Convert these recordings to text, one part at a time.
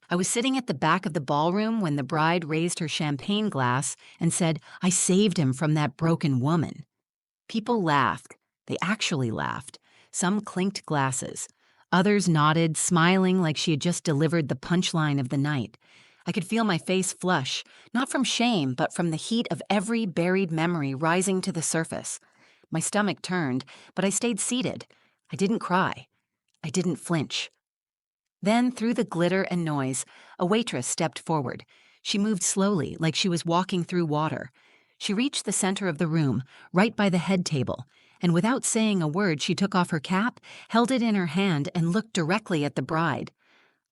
I was sitting at the back of the ballroom when the bride raised her champagne glass and said, "I saved him from that broken woman." People laughed. They actually laughed. Some clinked glasses. Others nodded, smiling like she had just delivered the punchline of the night. I could feel my face flush, not from shame, but from the heat of every buried memory rising to the surface. My stomach turned, but I stayed seated. I didn't cry. I didn't flinch. Then, through the glitter and noise, a waitress stepped forward. She moved slowly, like she was walking through water. She reached the center of the room, right by the head table, and without saying a word, she took off her cap, held it in her hand, and looked directly at the bride.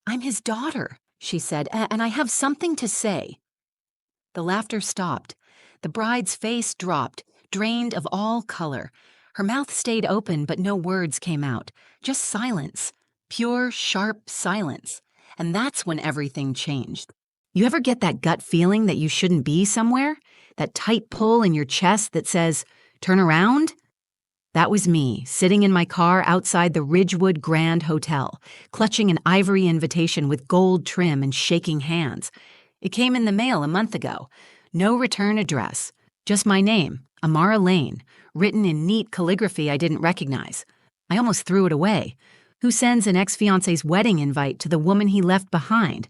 "I'm his daughter," she said, "and I have something to say." The laughter stopped. The bride's face dropped, drained of all color. Her mouth stayed open, but no words came out. Just silence. Pure, sharp silence. And that's when everything changed. You ever get that gut feeling that you shouldn't be somewhere? That tight pull in your chest that says, "Turn around"? That was me, sitting in my car outside the Ridgewood Grand Hotel, clutching an ivory invitation with gold trim and shaking hands. It came in the mail a month ago. No return address. Just my name, Amara Lane, written in neat calligraphy I didn't recognize. I almost threw it away. Who sends an ex-fiance's wedding invite to the woman he left behind?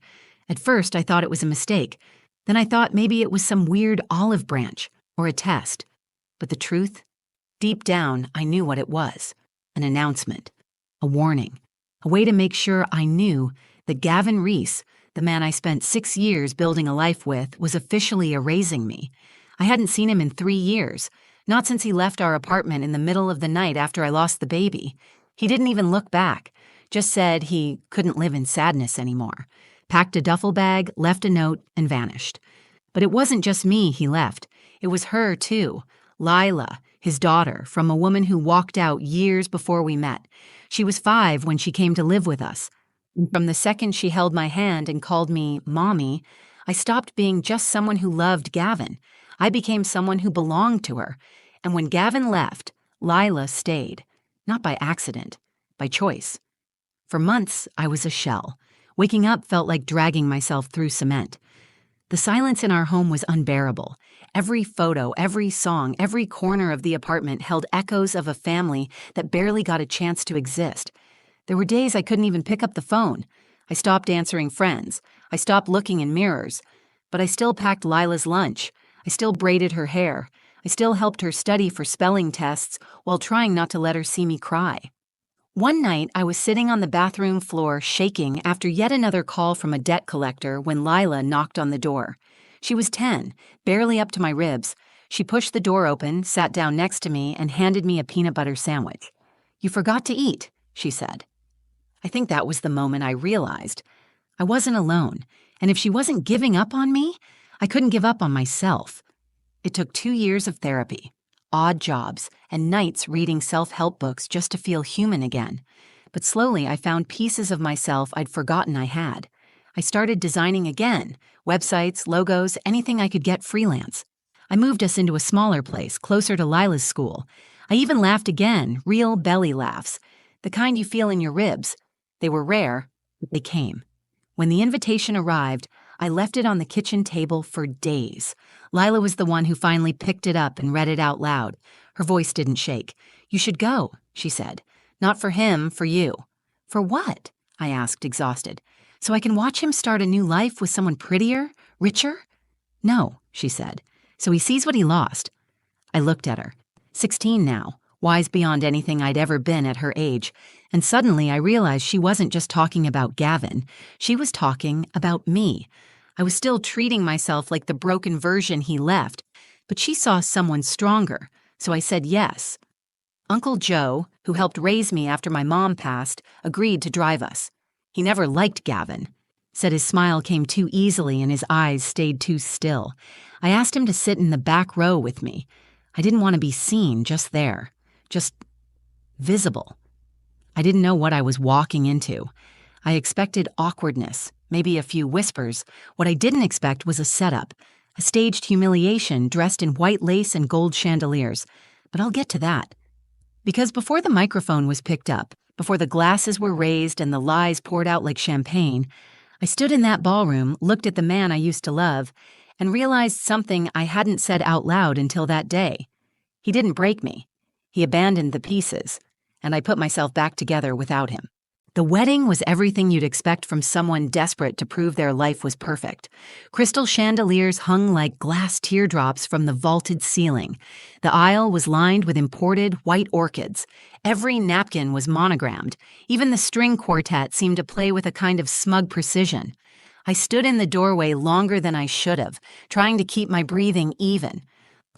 At first, I thought it was a mistake. Then I thought maybe it was some weird olive branch or a test. But the truth? Deep down, I knew what it was. An announcement. A warning. A way to make sure I knew that Gavin Reese, the man I spent 6 years building a life with, was officially erasing me. I hadn't seen him in 3 years, not since he left our apartment in the middle of the night after I lost the baby. He didn't even look back, just said he couldn't live in sadness anymore, packed a duffel bag, left a note, and vanished. But it wasn't just me he left. It was her, too. Lila, his daughter, from a woman who walked out years before we met. She was 5 when she came to live with us. From the second she held my hand and called me Mommy, I stopped being just someone who loved Gavin. I became someone who belonged to her. And when Gavin left, Lila stayed. Not by accident, by choice. For months, I was a shell. Waking up felt like dragging myself through cement. The silence in our home was unbearable. Every photo, every song, every corner of the apartment held echoes of a family that barely got a chance to exist. There were days I couldn't even pick up the phone. I stopped answering friends. I stopped looking in mirrors. But I still packed Lila's lunch. I still braided her hair. I still helped her study for spelling tests while trying not to let her see me cry. One night, I was sitting on the bathroom floor shaking after yet another call from a debt collector when Lila knocked on the door. She was 10, barely up to my ribs. She pushed the door open, sat down next to me, and handed me a peanut butter sandwich. "You forgot to eat," she said. I think that was the moment I realized I wasn't alone, and if she wasn't giving up on me, I couldn't give up on myself. It took 2 years of therapy, odd jobs, and nights reading self-help books just to feel human again. But slowly I found pieces of myself I'd forgotten I had. I started designing again, websites, logos, anything I could get freelance. I moved us into a smaller place, closer to Lila's school. I even laughed again, real belly laughs, the kind you feel in your ribs. They were rare, but they came. When the invitation arrived, I left it on the kitchen table for days. Lila was the one who finally picked it up and read it out loud. Her voice didn't shake. "You should go," she said. "Not for him, for you." "For what?" I asked, exhausted. "So I can watch him start a new life with someone prettier, richer?" "No," she said. "So he sees what he lost." I looked at her. 16 now, wise beyond anything I'd ever been at her age. And suddenly I realized she wasn't just talking about Gavin. She was talking about me. I was still treating myself like the broken version he left, but she saw someone stronger, so I said yes. Uncle Joe, who helped raise me after my mom passed, agreed to drive us. He never liked Gavin. Said his smile came too easily and his eyes stayed too still. I asked him to sit in the back row with me. I didn't want to be seen, just there. Just visible. I didn't know what I was walking into. I expected awkwardness, maybe a few whispers. What I didn't expect was a setup, a staged humiliation dressed in white lace and gold chandeliers. But I'll get to that. Because before the microphone was picked up, before the glasses were raised and the lies poured out like champagne, I stood in that ballroom, looked at the man I used to love, and realized something I hadn't said out loud until that day. He didn't break me. He abandoned the pieces, and I put myself back together without him. The wedding was everything you'd expect from someone desperate to prove their life was perfect. Crystal chandeliers hung like glass teardrops from the vaulted ceiling. The aisle was lined with imported white orchids. Every napkin was monogrammed. Even the string quartet seemed to play with a kind of smug precision. I stood in the doorway longer than I should have, trying to keep my breathing even.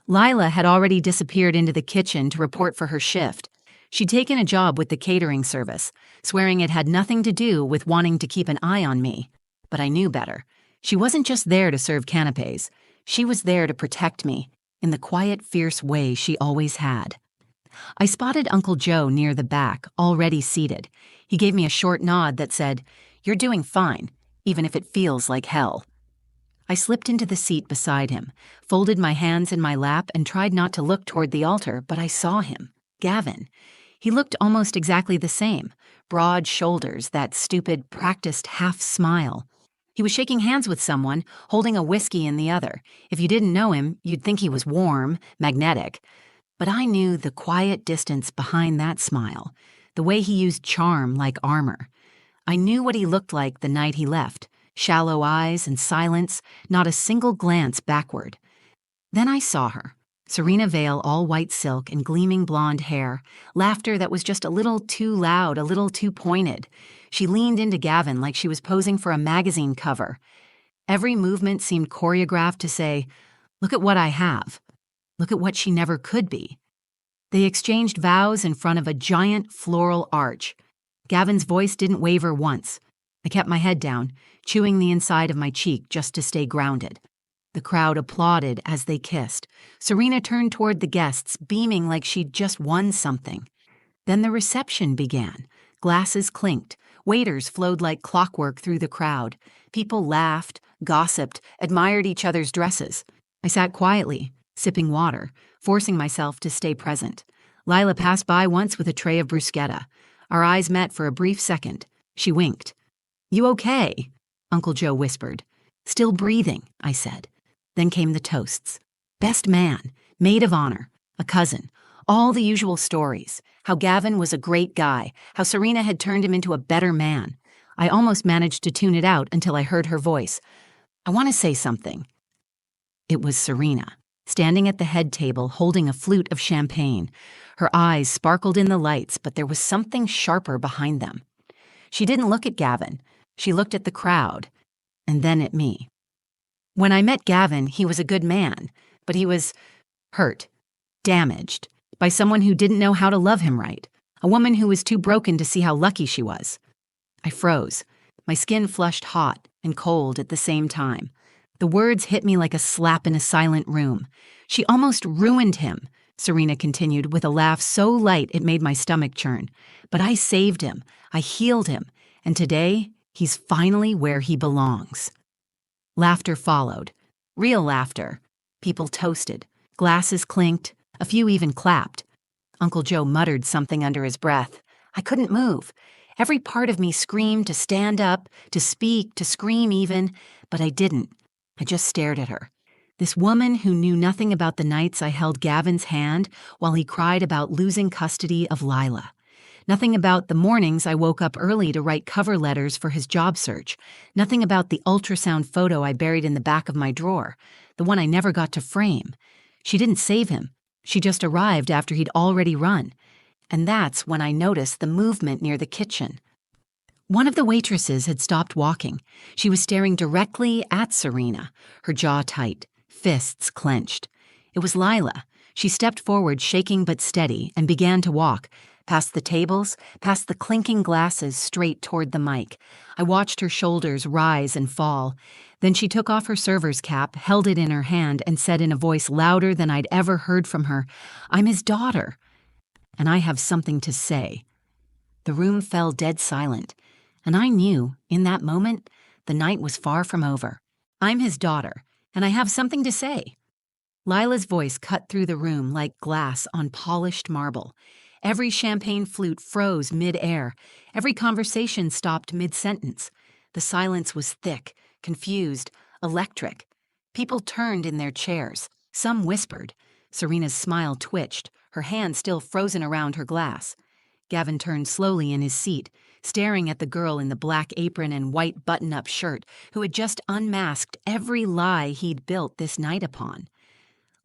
Lila had already disappeared into the kitchen to report for her shift. She'd taken a job with the catering service, swearing it had nothing to do with wanting to keep an eye on me. But I knew better. She wasn't just there to serve canapes. She was there to protect me, in the quiet, fierce way she always had. I spotted Uncle Joe near the back, already seated. He gave me a short nod that said, "You're doing fine, even if it feels like hell." I slipped into the seat beside him, folded my hands in my lap, and tried not to look toward the altar, but I saw him, Gavin. He looked almost exactly the same, broad shoulders, that stupid, practiced half smile. He was shaking hands with someone, holding a whiskey in the other. If you didn't know him, you'd think he was warm, magnetic. But I knew the quiet distance behind that smile, the way he used charm like armor. I knew what he looked like the night he left, shallow eyes and silence, not a single glance backward. Then I saw her. Serena Vale, all white silk and gleaming blonde hair, laughter that was just a little too loud, a little too pointed. She leaned into Gavin like she was posing for a magazine cover. Every movement seemed choreographed to say, "Look at what I have. Look at what she never could be." They exchanged vows in front of a giant floral arch. Gavin's voice didn't waver once. I kept my head down, chewing the inside of my cheek just to stay grounded. The crowd applauded as they kissed. Serena turned toward the guests, beaming like she'd just won something. Then the reception began. Glasses clinked. Waiters flowed like clockwork through the crowd. People laughed, gossiped, admired each other's dresses. I sat quietly, sipping water, forcing myself to stay present. Lila passed by once with a tray of bruschetta. Our eyes met for a brief second. She winked. "You okay?" Uncle Joe whispered. "Still breathing," I said. Then came the toasts. Best man, maid of honor, a cousin, all the usual stories. How Gavin was a great guy, how Serena had turned him into a better man. I almost managed to tune it out until I heard her voice. "I want to say something." It was Serena, standing at the head table holding a flute of champagne. Her eyes sparkled in the lights, but there was something sharper behind them. She didn't look at Gavin. She looked at the crowd, and then at me. When I met Gavin, he was a good man, but he was hurt, damaged, by someone who didn't know how to love him right, a woman who was too broken to see how lucky she was. I froze. My skin flushed hot and cold at the same time. The words hit me like a slap in a silent room. "She almost ruined him," Serena continued with a laugh so light it made my stomach churn. "But I saved him. I healed him. And today, he's finally where he belongs." Laughter followed. Real laughter. People toasted. Glasses clinked. A few even clapped. Uncle Joe muttered something under his breath. I couldn't move. Every part of me screamed to stand up, to speak, to scream even, but I didn't. I just stared at her. This woman who knew nothing about the nights I held Gavin's hand while he cried about losing custody of Lila. Nothing about the mornings I woke up early to write cover letters for his job search. Nothing about the ultrasound photo I buried in the back of my drawer, the one I never got to frame. She didn't save him. She just arrived after he'd already run. And that's when I noticed the movement near the kitchen. One of the waitresses had stopped walking. She was staring directly at Serena, her jaw tight, fists clenched. It was Lila. She stepped forward, shaking but steady, and began to walk, past the tables, past the clinking glasses, straight toward the mic. I watched her shoulders rise and fall. Then she took off her server's cap, held it in her hand, and said in a voice louder than I'd ever heard from her, "I'm his daughter, and I have something to say." The room fell dead silent, and I knew, in that moment, the night was far from over. "I'm his daughter, and I have something to say." Lila's voice cut through the room like glass on polished marble. Every champagne flute froze mid-air. Every conversation stopped mid-sentence. The silence was thick, confused, electric. People turned in their chairs. Some whispered. Serena's smile twitched, her hand still frozen around her glass. Gavin turned slowly in his seat, staring at the girl in the black apron and white button-up shirt who had just unmasked every lie he'd built this night upon.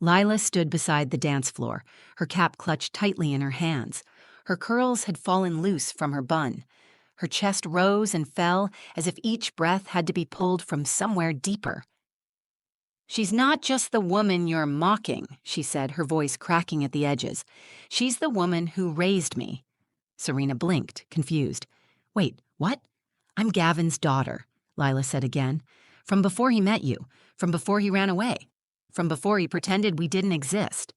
Lila stood beside the dance floor, her cap clutched tightly in her hands. Her curls had fallen loose from her bun. Her chest rose and fell as if each breath had to be pulled from somewhere deeper. "She's not just the woman you're mocking," she said, her voice cracking at the edges. "She's the woman who raised me." Serena blinked, confused. "Wait, what?" "I'm Gavin's daughter," Lila said again. "From before he met you, from before he ran away, from before he pretended we didn't exist."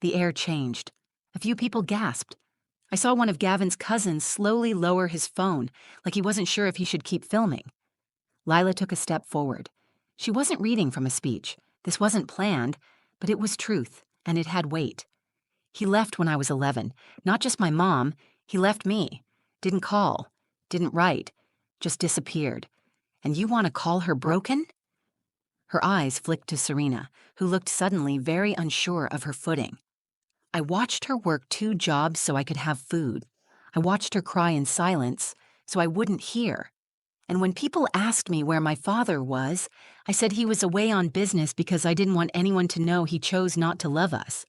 The air changed. A few people gasped. I saw one of Gavin's cousins slowly lower his phone, like he wasn't sure if he should keep filming. Lila took a step forward. She wasn't reading from a speech. This wasn't planned, but it was truth, and it had weight. "He left when I was 11. Not just my mom. He left me. Didn't call. Didn't write. Just disappeared. And you want to call her broken?" Her eyes flicked to Serena, who looked suddenly very unsure of her footing. "I watched her work 2 jobs so I could have food. I watched her cry in silence so I wouldn't hear. And when people asked me where my father was, I said he was away on business because I didn't want anyone to know he chose not to love us."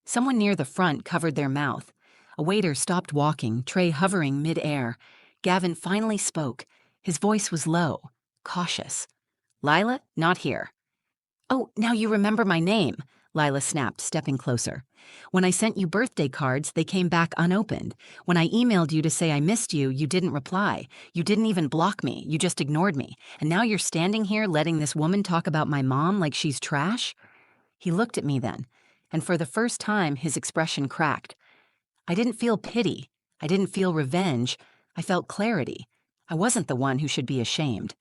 Someone near the front covered their mouth. A waiter stopped walking, tray hovering mid-air. Gavin finally spoke. His voice was low, cautious. "Lila, not here." "Oh, now you remember my name," Lila snapped, stepping closer. "When I sent you birthday cards, they came back unopened. When I emailed you to say I missed you, you didn't reply. You didn't even block me, you just ignored me. And now you're standing here letting this woman talk about my mom like she's trash?" He looked at me then, and for the first time his expression cracked. I didn't feel pity. I didn't feel revenge. I felt clarity. I wasn't the one who should be ashamed.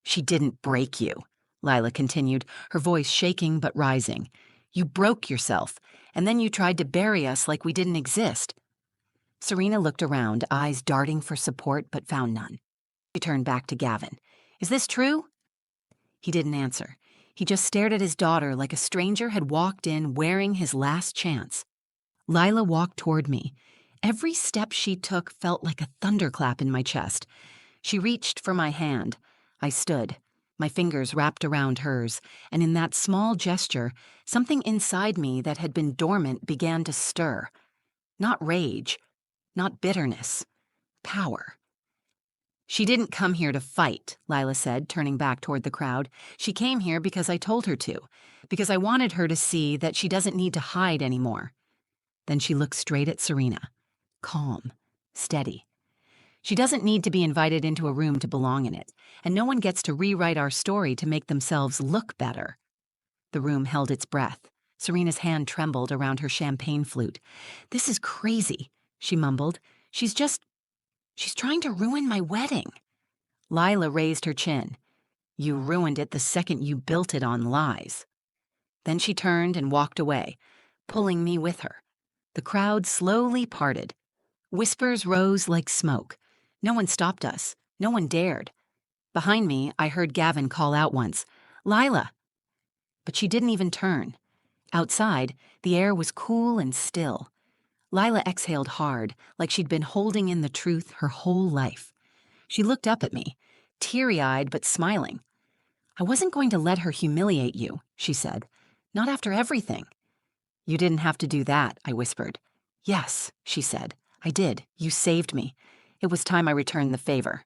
"She didn't break you," Lila continued, her voice shaking but rising. "You broke yourself, and then you tried to bury us like we didn't exist." Serena looked around, eyes darting for support but found none. She turned back to Gavin. "Is this true?" He didn't answer. He just stared at his daughter like a stranger had walked in wearing his last chance. Lila walked toward me. Every step she took felt like a thunderclap in my chest. She reached for my hand. I stood, my fingers wrapped around hers, and in that small gesture, something inside me that had been dormant began to stir. Not rage, not bitterness, power. "She didn't come here to fight," Lila said, turning back toward the crowd. "She came here because I told her to, because I wanted her to see that she doesn't need to hide anymore." Then she looked straight at Serena, calm, steady. "She doesn't need to be invited into a room to belong in it, and no one gets to rewrite our story to make themselves look better." The room held its breath. Serena's hand trembled around her champagne flute. "This is crazy," she mumbled. She's trying to ruin my wedding." Lila raised her chin. "You ruined it the second you built it on lies." Then she turned and walked away, pulling me with her. The crowd slowly parted. Whispers rose like smoke. No one stopped us. No one dared. Behind me, I heard Gavin call out once, "Lila!" But she didn't even turn. Outside, the air was cool and still. Lila exhaled hard, like she'd been holding in the truth her whole life. She looked up at me, teary-eyed but smiling. "I wasn't going to let her humiliate you," she said. "Not after everything." "You didn't have to do that," I whispered. "Yes," she said. "I did. You saved me. It was time I returned the favor."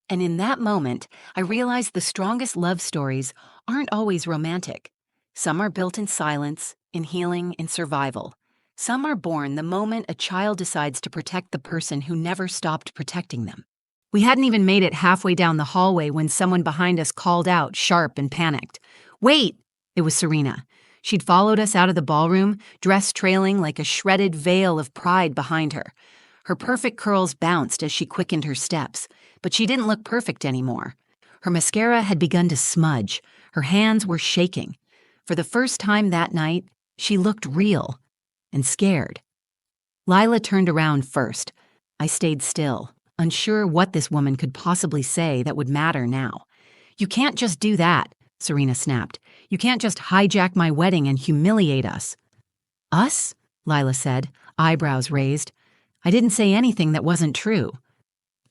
And in that moment, I realized the strongest love stories aren't always romantic. Some are built in silence, in healing, in survival. Some are born the moment a child decides to protect the person who never stopped protecting them. We hadn't even made it halfway down the hallway when someone behind us called out, sharp and panicked. "Wait!" It was Serena. She'd followed us out of the ballroom, dress trailing like a shredded veil of pride behind her. Her perfect curls bounced as she quickened her steps, but she didn't look perfect anymore. Her mascara had begun to smudge. Her hands were shaking. For the first time that night, she looked real and scared. Lila turned around first. I stayed still, unsure what this woman could possibly say that would matter now. "You can't just do that," Serena snapped. "You can't just hijack my wedding and humiliate us." "Us?" Lila said, eyebrows raised. "I didn't say anything that wasn't true."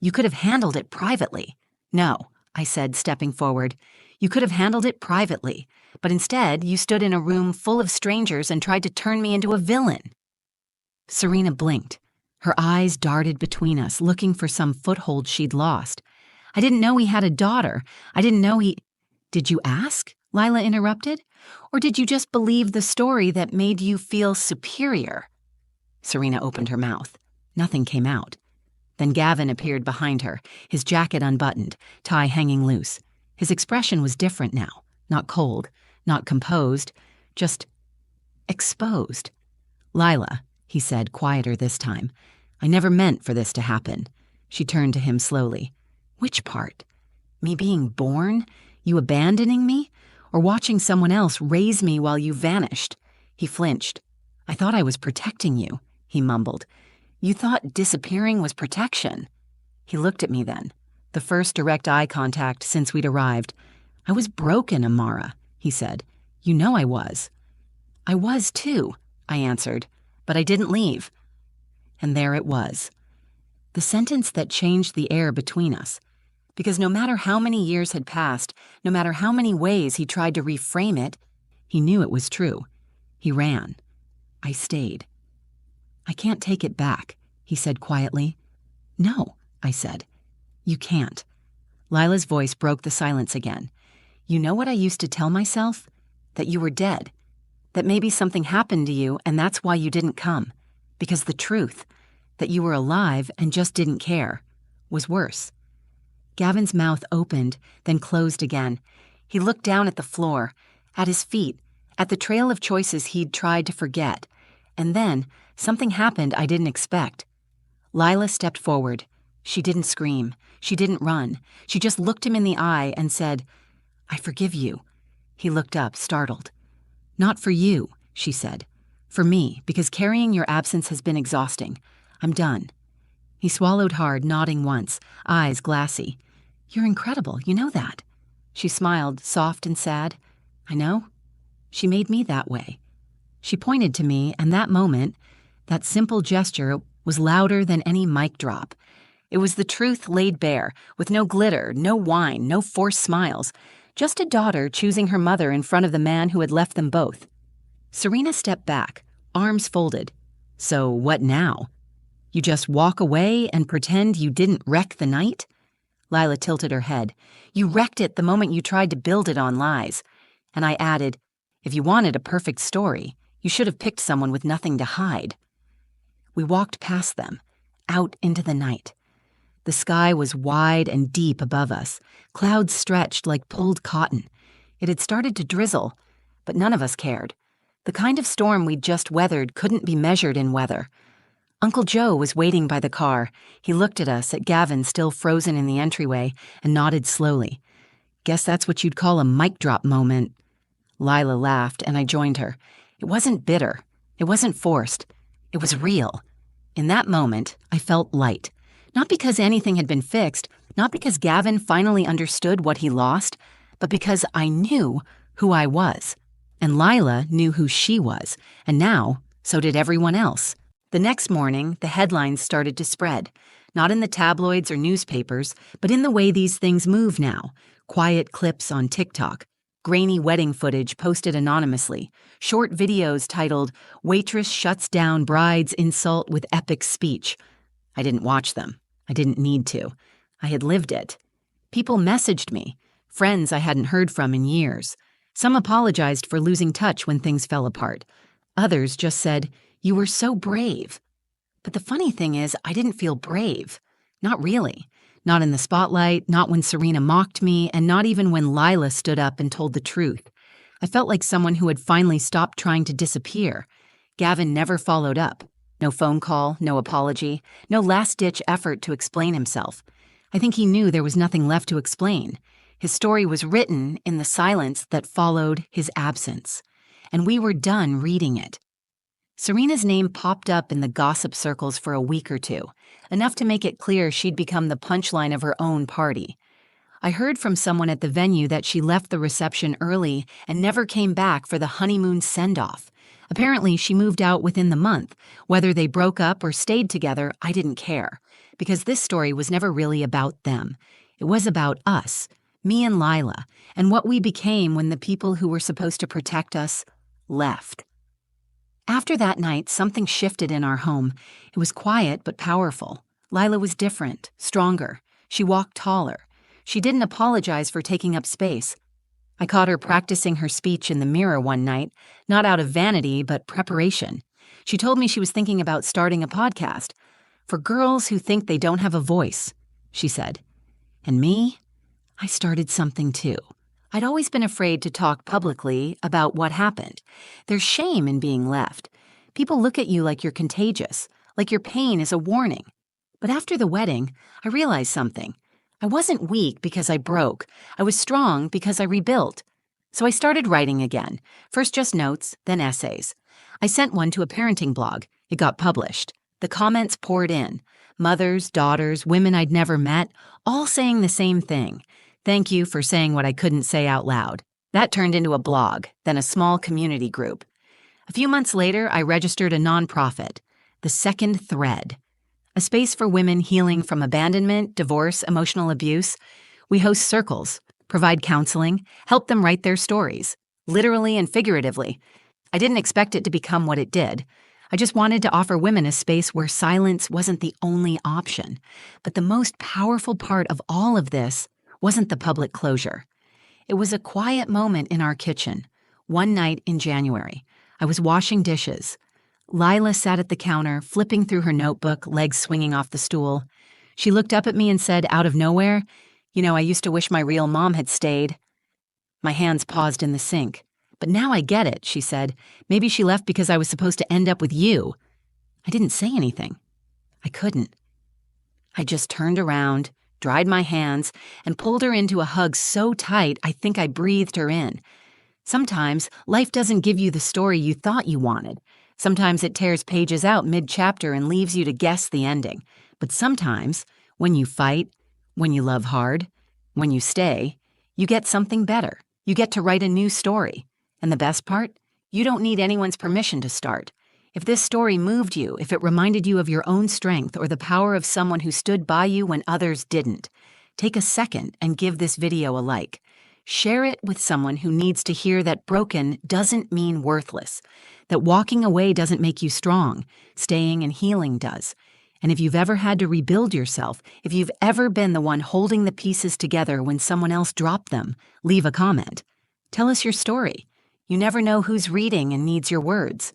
"You could have handled it privately." "No," I said, stepping forward. "You could have handled it privately, but instead you stood in a room full of strangers and tried to turn me into a villain." Serena blinked. Her eyes darted between us, looking for some foothold she'd lost. "I didn't know he had a daughter. I didn't know he—" "Did you ask?" Lila interrupted. "Or did you just believe the story that made you feel superior?" Serena opened her mouth. Nothing came out. Then Gavin appeared behind her, his jacket unbuttoned, tie hanging loose. His expression was different now, not cold, not composed, just exposed. "Lila," he said, quieter this time, "I never meant for this to happen." She turned to him slowly. "Which part? Me being born? You abandoning me? Or watching someone else raise me while you vanished?" He flinched. "I thought I was protecting you," he mumbled. "You thought disappearing was protection." He looked at me then, the first direct eye contact since we'd arrived. "I was broken, Amara," he said. "You know I was." "I was too," I answered, "but I didn't leave." And there it was. The sentence that changed the air between us. Because no matter how many years had passed, no matter how many ways he tried to reframe it, he knew it was true. He ran. I stayed. "I can't take it back," he said quietly. "No," I said. "You can't." Lila's voice broke the silence again. "You know what I used to tell myself? That you were dead. That maybe something happened to you and that's why you didn't come. Because the truth, that you were alive and just didn't care, was worse." Gavin's mouth opened, then closed again. He looked down at the floor, at his feet, at the trail of choices he'd tried to forget. And then something happened I didn't expect. Lila stepped forward. She didn't scream. She didn't run. She just looked him in the eye and said, "I forgive you." He looked up, startled. "Not for you," she said. "For me, because carrying your absence has been exhausting. I'm done." He swallowed hard, nodding once, eyes glassy. "You're incredible, you know that." She smiled, soft and sad. "I know. She made me that way." She pointed to me, and that moment, that simple gesture, was louder than any mic drop. It was the truth laid bare, with no glitter, no whine, no forced smiles. Just a daughter choosing her mother in front of the man who had left them both. Serena stepped back, arms folded. "So what now? You just walk away and pretend you didn't wreck the night?" Lila tilted her head. "You wrecked it the moment you tried to build it on lies." And I added, "If you wanted a perfect story, you should have picked someone with nothing to hide." We walked past them, out into the night. The sky was wide and deep above us, clouds stretched like pulled cotton. It had started to drizzle, but none of us cared. The kind of storm we'd just weathered couldn't be measured in weather. Uncle Joe was waiting by the car. He looked at us, at Gavin still frozen in the entryway, and nodded slowly. "Guess that's what you'd call a mic drop moment." Lila laughed, and I joined her. It wasn't bitter. It wasn't forced. It was real. In that moment, I felt light. Not because anything had been fixed, not because Gavin finally understood what he lost, but because I knew who I was. And Lila knew who she was, and now, so did everyone else. The next morning, the headlines started to spread. Not in the tabloids or newspapers, but in the way these things move now. Quiet clips on TikTok, grainy wedding footage posted anonymously, short videos titled, "Waitress Shuts Down Bride's Insult with Epic Speech." I didn't watch them. I didn't need to. I had lived it. People messaged me, friends I hadn't heard from in years. Some apologized for losing touch when things fell apart. Others just said, "You were so brave." But the funny thing is, I didn't feel brave. Not really. Not in the spotlight, not when Serena mocked me, and not even when Lila stood up and told the truth. I felt like someone who had finally stopped trying to disappear. Gavin never followed up. No phone call, no apology, no last-ditch effort to explain himself. I think he knew there was nothing left to explain. His story was written in the silence that followed his absence. And we were done reading it. Serena's name popped up in the gossip circles for a week or two, enough to make it clear she'd become the punchline of her own party. I heard from someone at the venue that she left the reception early and never came back for the honeymoon send-off. Apparently, she moved out within the month. Whether they broke up or stayed together, I didn't care, because this story was never really about them. It was about us, me and Lila, and what we became when the people who were supposed to protect us left. After that night, something shifted in our home. It was quiet but powerful. Lila was different, stronger. She walked taller. She didn't apologize for taking up space. I caught her practicing her speech in the mirror one night, not out of vanity, but preparation. She told me she was thinking about starting a podcast. For girls who think they don't have a voice, she said. And me? I started something too. I'd always been afraid to talk publicly about what happened. There's shame in being left. People look at you like you're contagious, like your pain is a warning. But after the wedding, I realized something. I wasn't weak because I broke. I was strong because I rebuilt. So I started writing again. First just notes, then essays. I sent one to a parenting blog. It got published. The comments poured in. Mothers, daughters, women I'd never met, all saying the same thing. Thank you for saying what I couldn't say out loud. That turned into a blog, then a small community group. A few months later, I registered a nonprofit, The Second Thread, a space for women healing from abandonment, divorce, emotional abuse. We host circles, provide counseling, help them write their stories, literally and figuratively. I didn't expect it to become what it did. I just wanted to offer women a space where silence wasn't the only option. But the most powerful part of all of this wasn't the public closure. It was a quiet moment in our kitchen. One night in January, I was washing dishes. Lila sat at the counter, flipping through her notebook, legs swinging off the stool. She looked up at me and said, out of nowhere, I used to wish my real mom had stayed. My hands paused in the sink. But now I get it, she said. Maybe she left because I was supposed to end up with you. I didn't say anything. I couldn't. I just turned around, dried my hands, and pulled her into a hug so tight I think I breathed her in. Sometimes life doesn't give you the story you thought you wanted. Sometimes it tears pages out mid-chapter and leaves you to guess the ending. But sometimes, when you fight, when you love hard, when you stay, you get something better. You get to write a new story. And the best part? You don't need anyone's permission to start. If this story moved you, if it reminded you of your own strength or the power of someone who stood by you when others didn't, take a second and give this video a like. Share it with someone who needs to hear that broken doesn't mean worthless, that walking away doesn't make you strong, staying and healing does. And if you've ever had to rebuild yourself, if you've ever been the one holding the pieces together when someone else dropped them, leave a comment. Tell us your story. You never know who's reading and needs your words.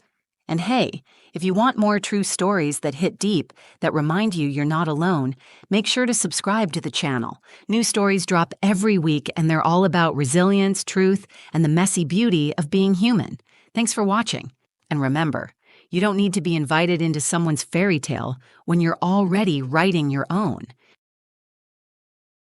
And hey, if you want more true stories that hit deep, that remind you you're not alone, make sure to subscribe to the channel. New stories drop every week, and they're all about resilience, truth, and the messy beauty of being human. Thanks for watching. And remember, you don't need to be invited into someone's fairy tale when you're already writing your own.